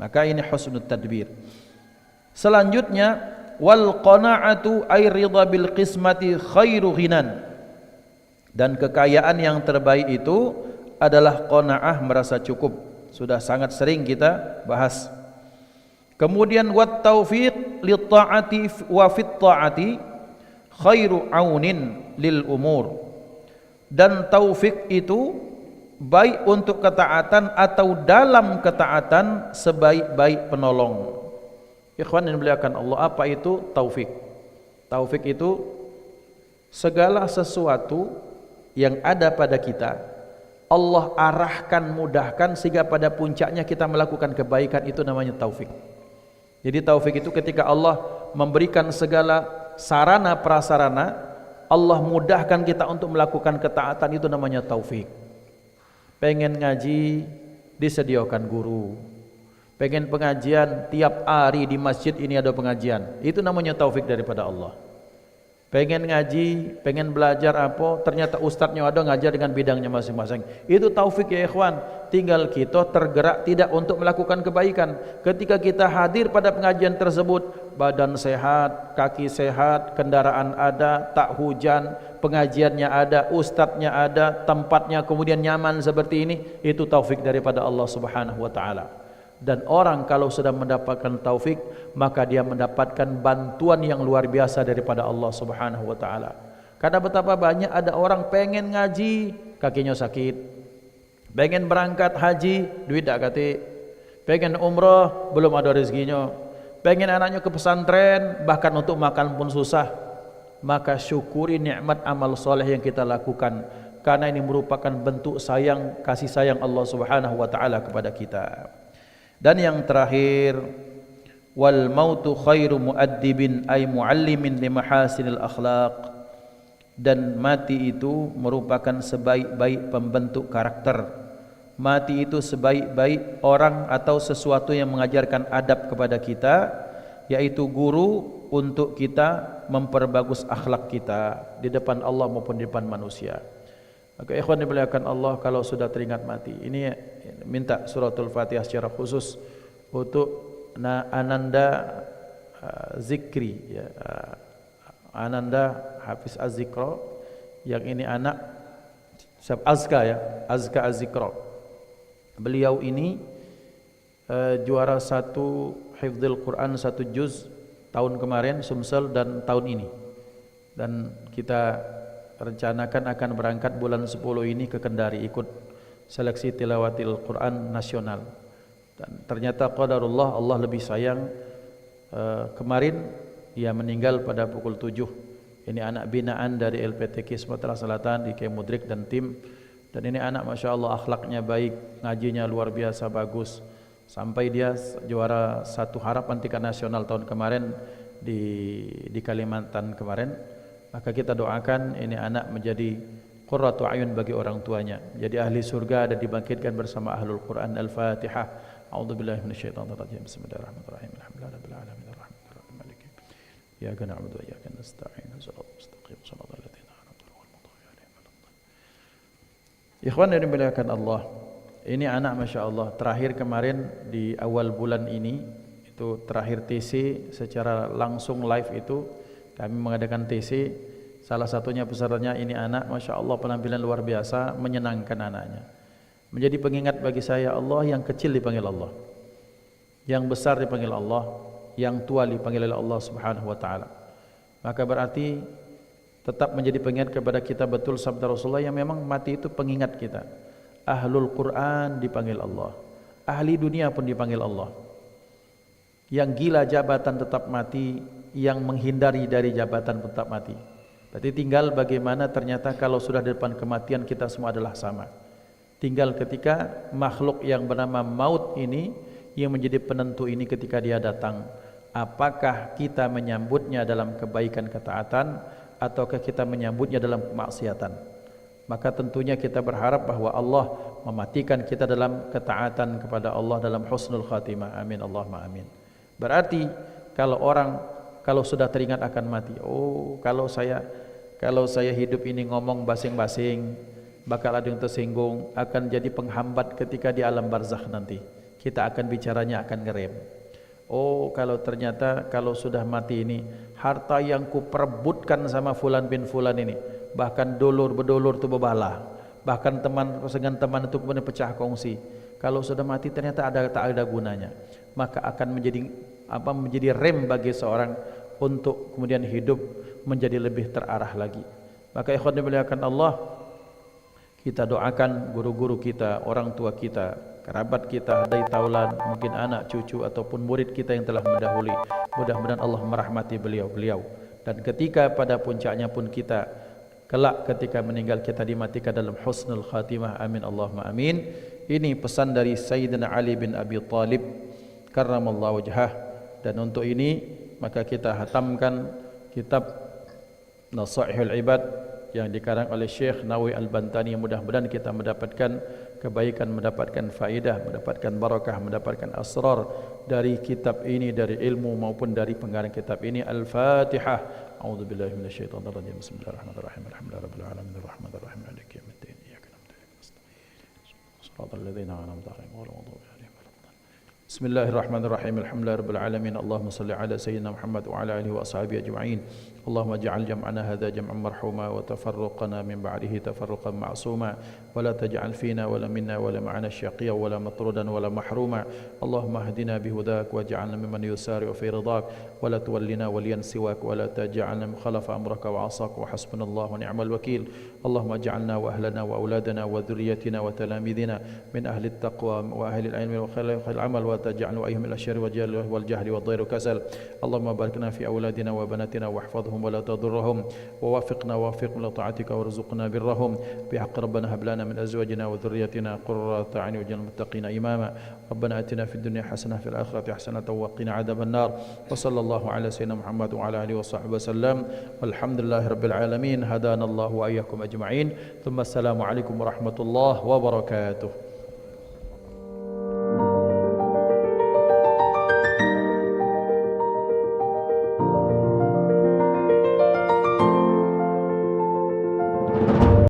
Maka ini husnul tadbir. Selanjutnya, wal qana'atu ay ridha bil qismati khairu ghinan. Dan kekayaan yang terbaik itu adalah qanaah, merasa cukup. Sudah sangat sering kita bahas. Kemudian wat taufiq lit taati wa fit taati khairu aunin lil umur. Dan taufik itu baik untuk ketaatan atau dalam ketaatan sebaik-baik penolong. Ikhwan yang dimuliakan Allah, apa itu taufik? Taufik itu segala sesuatu yang ada pada kita Allah arahkan, mudahkan sehingga pada puncaknya kita melakukan kebaikan, itu namanya taufik. Jadi taufik itu ketika Allah memberikan segala sarana prasarana, Allah mudahkan kita untuk melakukan ketaatan, itu namanya taufik. Pengen ngaji, disediakan guru. Pengen pengajian, tiap hari di masjid ini ada pengajian, itu namanya taufik daripada Allah. Pengen ngaji, pengen belajar apa, ternyata ustadznya ada ngajar dengan bidangnya masing-masing, itu taufik ya ikhwan. Tinggal kita tergerak tidak untuk melakukan kebaikan. Ketika kita hadir pada pengajian tersebut, badan sehat, kaki sehat, kendaraan ada, tak hujan, pengajiannya ada, ustadznya ada, tempatnya kemudian nyaman seperti ini, itu taufik daripada Allah Subhanahu wa taala. Dan orang kalau sudah mendapatkan taufik, maka dia mendapatkan bantuan yang luar biasa daripada Allah Subhanahu wa taala. Karena betapa banyak ada orang pengen ngaji, kakinya sakit. Pengen berangkat haji, duit tak kate. Pengen umrah, belum ada rezekinya. Pengen anaknya ke pesantren, bahkan untuk makan pun susah. Maka syukuri nikmat amal soleh yang kita lakukan, karena ini merupakan bentuk sayang, kasih sayang Allah Subhanahu wa taala kepada kita. Dan yang terakhir, wal mautu khairu muaddibin ay muallimin li mahasinil akhlaq. Dan mati itu merupakan sebaik-baik pembentuk karakter. Mati itu sebaik-baik orang atau sesuatu yang mengajarkan adab kepada kita, yaitu guru untuk kita memperbagus akhlak kita di depan Allah maupun di depan manusia. Maka ikhwan dimuliakan Allah, kalau sudah teringat mati, ini minta suratul Fatihah secara khusus untuk Ananda Zikri ya, Ananda Hafiz Az-Zikra, yang ini anak Azka ya, Azka Az-Zikra. Beliau ini juara 1 hifdzul Quran 1 juz tahun kemarin Sumsel dan tahun ini. Dan kita rencanakan akan berangkat bulan 10 ini ke Kendari ikut seleksi tilawatil Quran nasional. Dan ternyata qadarullah, Allah lebih sayang, kemarin ia meninggal pada pukul 7. Ini anak binaan dari LPTK Sumatera Selatan di Kemudrik dan tim. Dan ini anak Masya Allah akhlaknya baik, ngajinya luar biasa bagus, sampai dia juara 1 harapan tingkat nasional tahun kemarin di Kalimantan kemarin. Maka kita doakan ini anak menjadi qurratu ayun bagi orang tuanya, jadi ahli surga dan dibangkitkan bersama ahlul Quran. Al-Fatihah. A'udzubillahi minasyaitonir rajim. Bismillahirrahmanirrahim. Alhamdulillahirabbil alamin arrahmanirrahim maliki yaumiddin. Iyyaka na'budu wa iyyaka nasta'in. Shiratal mustaqim. Shiratal ladzina an'amta 'alaihim ghairil maghdubi 'alaihim. Ikhwan yang dimuliakan Allah, ini anak Masya Allah terakhir kemarin di awal bulan ini, itu terakhir TC secara langsung live itu Kami mengadakan TC, salah satunya pesertanya ini anak, Masya Allah penampilan luar biasa, menyenangkan anaknya. Menjadi pengingat bagi saya, Allah yang kecil dipanggil Allah, yang besar dipanggil Allah, yang tua dipanggil oleh Allah Subhanahu wa taala. Maka berarti tetap menjadi pengingat kepada kita betul sabda Rasulullah yang memang mati itu pengingat kita. Ahlul Quran dipanggil Allah, ahli dunia pun dipanggil Allah. Yang gila jabatan tetap mati, yang menghindari dari jabatan tetap mati. Berarti tinggal bagaimana ternyata kalau sudah di depan kematian kita semua adalah sama. Tinggal ketika makhluk yang bernama maut ini yang menjadi penentu ini ketika dia datang, apakah kita menyambutnya dalam kebaikan ketaatan ataukah kita menyambutnya dalam kemaksiatan? Maka tentunya kita berharap bahwa Allah mematikan kita dalam ketaatan kepada Allah dalam husnul khatimah. Amin Allahumma amin. Berarti kalau sudah teringat akan mati, oh kalau saya hidup ini ngomong basing-basing, bakal ada yang tersinggung, akan jadi penghambat ketika di alam barzakh nanti. Kita akan bicaranya akan ngerem. Oh kalau ternyata kalau sudah mati ini, harta yang kuperebutkan sama fulan bin fulan ini, bahkan bedolur tu bebalah, bahkan teman dengan teman itu kemudian pecah kongsi. Kalau sudah mati ternyata tak ada gunanya, maka akan menjadi rem bagi seorang untuk kemudian hidup menjadi lebih terarah lagi. Maka ikhwan dimuliakan Allah, kita doakan guru-guru kita, orang tua kita, kerabat kita, hadai taulan, mungkin anak, cucu ataupun murid kita yang telah mendahului. Mudah-mudahan Allah merahmati beliau-beliau. Dan ketika pada puncaknya pun kita kelak ketika meninggal kita dimatikan dalam husnul khatimah. Amin Allahumma amin. Ini pesan dari Sayyidina Ali bin Abi Thalib karramallahu wajhah. Dan untuk ini maka kita hatamkan kitab Nasaihul Ibad yang dikarang oleh Syekh Nawawi Al-Bantani. Mudah-mudahan kita mendapatkan kebaikan, mendapatkan faedah, mendapatkan barakah, mendapatkan asrar dari kitab ini, dari ilmu maupun dari pengarang kitab ini. Al-Fatihah. A'udzubillahi minasyaitonir rajim. Bismillahirrahmanirrahim. Alhamdulillahirabbil alamin arrahmanir rahim maliki yaumiddin. Iyyaka na'budu wa iyyaka nasta'in. Shiratal ladzina an'amta 'alaihim ghairil maghdubi 'alaihim. Bismillahirrahmanirrahim. Alhamdulillahirabbil alamin. Allahumma shalli ala sayyidina Muhammad wa ala alihi wa ashabihi ajma'in. Allahumma ij'al jam'ana hadha jam'an marhuma wa tafarruqana min ba'dihi tafarruqan ma'suma wa la taj'al fina wa la minna wa la ma'ana syaqiyya wa la matrudan wa la mahruma. Allahumma hdina bihudak waj'alna mimman yusari'u fi ridak wa la tuwallina waliyan siwak wa la taj'alna mukhalafa amraka wa 'asak wa hasbunallahu wa ni'mal wakeel. Allahumma ij'alna wa ahlana wa auladana wa dhurriyyatina wa talamidina min ahli at-taqwa wa ahli al-'ilmi wa khairil 'amal wa taj'al wa'ihim al-asyari wal jahli wa dhairu kasal. Allahumma barikna fi auladina wa banatina wahfadhhum wa la tadurruhum wa wafiqna li ta'atika warzuqna birrahum bihaqqi rabbana hab lana min azwajina wa dhurriyyatina qurrata a'yun waj'alna muttaqina imama. Rabbana atina fid dunya hasanah fil akhirati hasanah wa qina adzaban nar. Wa sallallahu ala sayyidina Muhammad wa ala alihi wa sahbihi wasallam. Walhamdulillahirabbil alamin. Hadanallahu wa iyyakum ajma'in. Thumma assalamu alaikum warahmatullahi wabarakatuh.